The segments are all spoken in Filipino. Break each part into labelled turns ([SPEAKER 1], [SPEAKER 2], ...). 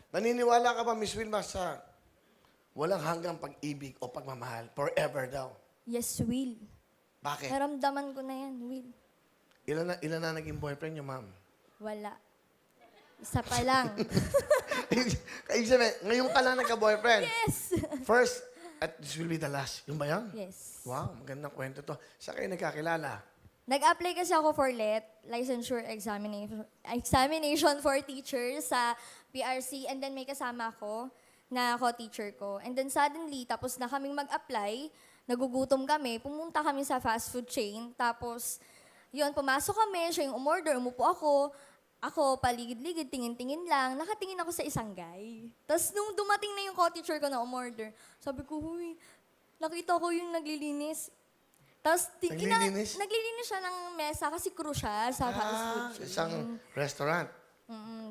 [SPEAKER 1] Naniniwala ka ba, Miss Wilma, sa walang hanggang pag-ibig o pagmamahal? Forever daw.
[SPEAKER 2] Yes, Will.
[SPEAKER 1] Bakit?
[SPEAKER 2] Naramdaman ko na yan, Will.
[SPEAKER 1] Ilan na naging boyfriend niyo, ma'am?
[SPEAKER 2] Wala. Isa pa lang.
[SPEAKER 1] Ibig sabihin, ngayon ka lang nagka-boyfriend.
[SPEAKER 2] Yes!
[SPEAKER 1] First, at this will be the last. Yung ba yan?
[SPEAKER 2] Yes.
[SPEAKER 1] Wow, magandang kwento to. Saan kayo nagkakilala?
[SPEAKER 2] Nag-apply kasi ako for LET, Licensure Examination for Teachers sa PRC. And then may kasama ako na co-teacher ko. And then suddenly, tapos na kaming mag-apply, nagugutom kami, pumunta kami sa fast food chain. Tapos, yun, pumasok kami, siya yung umorder, umupo ako. Ako, paligid-ligid, tingin-tingin lang. Nakatingin ako sa isang guy. Tapos nung dumating na yung co-teacher ko na umorder, sabi ko, huy, nakita ko yung naglilinis. Tapos,
[SPEAKER 1] Naglilinis?
[SPEAKER 2] naglilinis siya ng mesa kasi crew siya sa fast food chain.
[SPEAKER 1] Isang restaurant.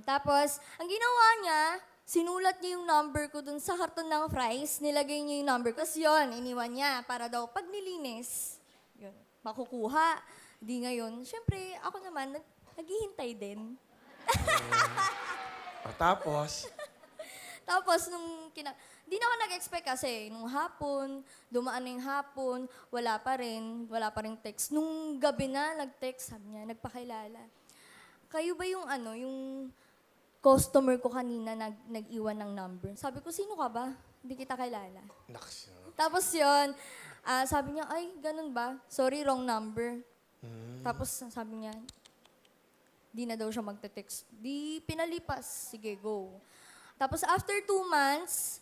[SPEAKER 2] Tapos, ang ginawa niya, sinulat niya yung number ko dun sa karton ng fries, nilagay niya yung number ko. Tapos yun, iniwan niya para daw pag nilinis, yun, makukuha. Di ngayon, syempre, ako naman, naghihintay din.
[SPEAKER 1] Tapos,
[SPEAKER 2] Tapos, di na ako nag-expect kasi, nung hapon, dumaan na yung hapon, wala pa rin text. Nung gabi na, nag-text, sabi niya, nagpakilala. Kayo ba yung yung customer ko kanina nag-iwan ng number? Sabi ko, sino ka ba? Hindi kita kilala.
[SPEAKER 1] naks.
[SPEAKER 2] Tapos yun, sabi niya, ay, ganun ba? Sorry, wrong number. Tapos sabi niya, di na daw siya magte-text. Di pinalipas, sige, go. Tapos after 2 months,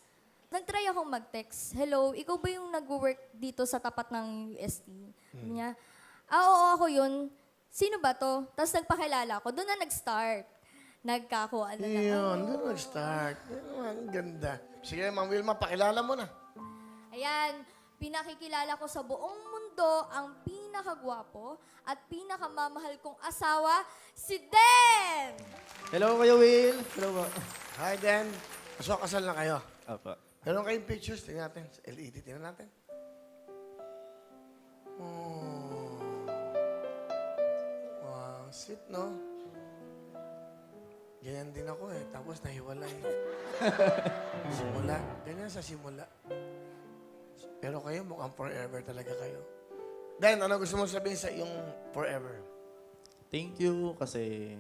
[SPEAKER 2] nag-try akong mag-text. Hello, ikaw ba yung nag-work dito sa tapat ng UST? Sabi niya, oo, ako yun. Sino ba to? Tapos nagpakilala ako. Doon na nag-start. Nagkakuha na lang.
[SPEAKER 1] Yun, doon nag-start. Ang ganda. Sige, Ma'am Wilma, pakilala mo na.
[SPEAKER 2] Ayan, pinakikilala ko sa buong mundo ang pinakagwapo at pinakamamahal kong asawa, si Den!
[SPEAKER 3] Hello, Kuya Will. Hello po.
[SPEAKER 1] Hi, Dan. Kasal na kayo.
[SPEAKER 3] Opo.
[SPEAKER 1] Meron kayong pictures? Tingnan natin. Sa LED, tingnan natin. Oh. Wow, sweet, no? Ganyan din ako eh. Tapos nahiwalay. Simula. Ganyan sa simula. Pero kayo mukhang forever talaga kayo. Dan, ano gusto mong sabihin sa iyong forever?
[SPEAKER 3] Thank you kasi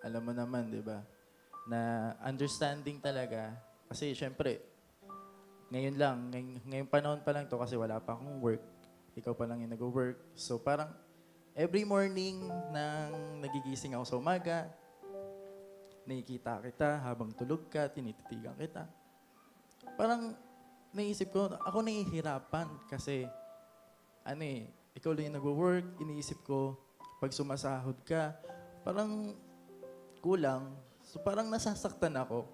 [SPEAKER 3] alam mo naman, di ba, na understanding talaga. Kasi syempre, ngayon lang, ngayong panahon pa lang to kasi wala pa akong work. Ikaw pa lang yung nag-work. So parang every morning nang nagigising ako sa umaga, nakikita kita habang tulog ka, tinititigan kita. Parang naisip ko, ako nahihirapan kasi ikaw lang yung nag-work, iniisip ko, pag sumasahod ka, parang kulang. So parang nasasaktan ako.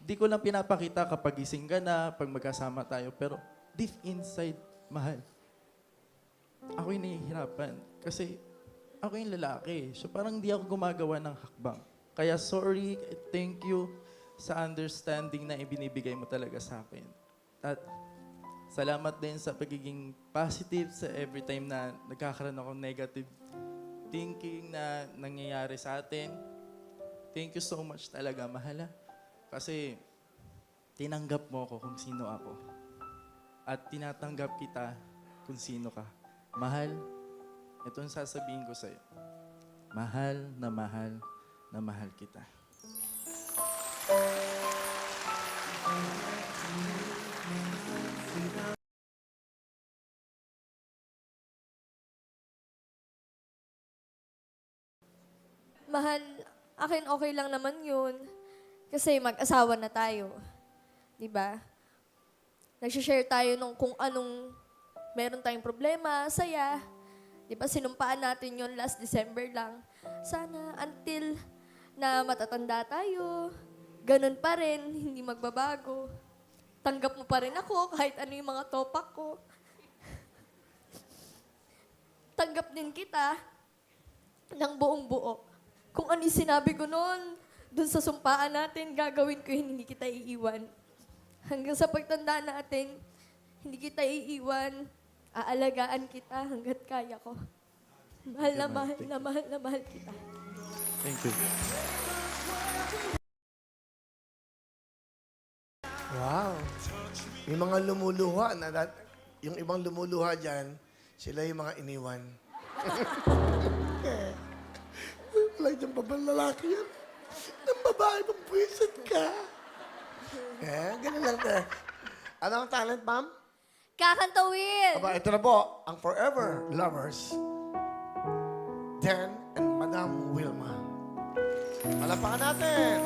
[SPEAKER 3] Di ko lang pinapakita kapag gising ka na, pag magkasama tayo, pero deep inside, mahal. Ako yung nahihirapan kasi ako yung lalaki. So parang di ako gumagawa ng hakbang. Kaya sorry, thank you sa understanding na ibinibigay mo talaga sa akin. At salamat din sa pagiging positive sa every time na nagkakaroon ako negative thinking na nangyayari sa atin. Thank you so much talaga, mahala. Kasi tinanggap mo ako kung sino ako. At tinatanggap kita kung sino ka. Mahal, ito ang sasabihin ko sa'yo. Mahal na mahal na mahal kita.
[SPEAKER 2] Mahal, akin okay lang naman yun. Kasi mag-asawa na tayo. Di ba? Nag-share tayo nung kung anong meron tayong problema, saya. Di ba, sinumpaan natin yun last December lang. Sana until na matatanda tayo, ganun pa rin, hindi magbabago. Tanggap mo pa rin ako kahit ano yung mga topak ko. Tanggap din kita ng buong buo. Kung ano yung sinabi ko noon, dun sa sumpaan natin, gagawin ko yun, hindi kita iiwan. Hanggang sa pagtanda natin, hindi kita iiwan, aalagaan kita hanggat kaya ko. Mahal na mahal na mahal na mahal kita.
[SPEAKER 3] Thank you.
[SPEAKER 1] Wow. May mga lumuluha na yung ibang lumuluha dyan, sila yung mga iniwan. Wala dyan pa ba lalaki yan? Ng babae, pampuwisit ka. Ganun lang ka. Ano ang talent, ma'am?
[SPEAKER 2] Kakantawin!
[SPEAKER 1] Aba, ito na po, ang Forever Lovers, Dan and Madam Wilma. Palapakan natin.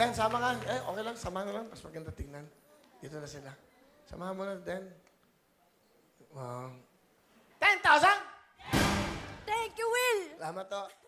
[SPEAKER 1] Dan, sama ka. Okay lang, sama na lang. Mas maganda tingnan. Dito na sila. Samahan mo na, Dan. Wow. 10,000!
[SPEAKER 2] Thank you, Will!
[SPEAKER 1] Salamat to.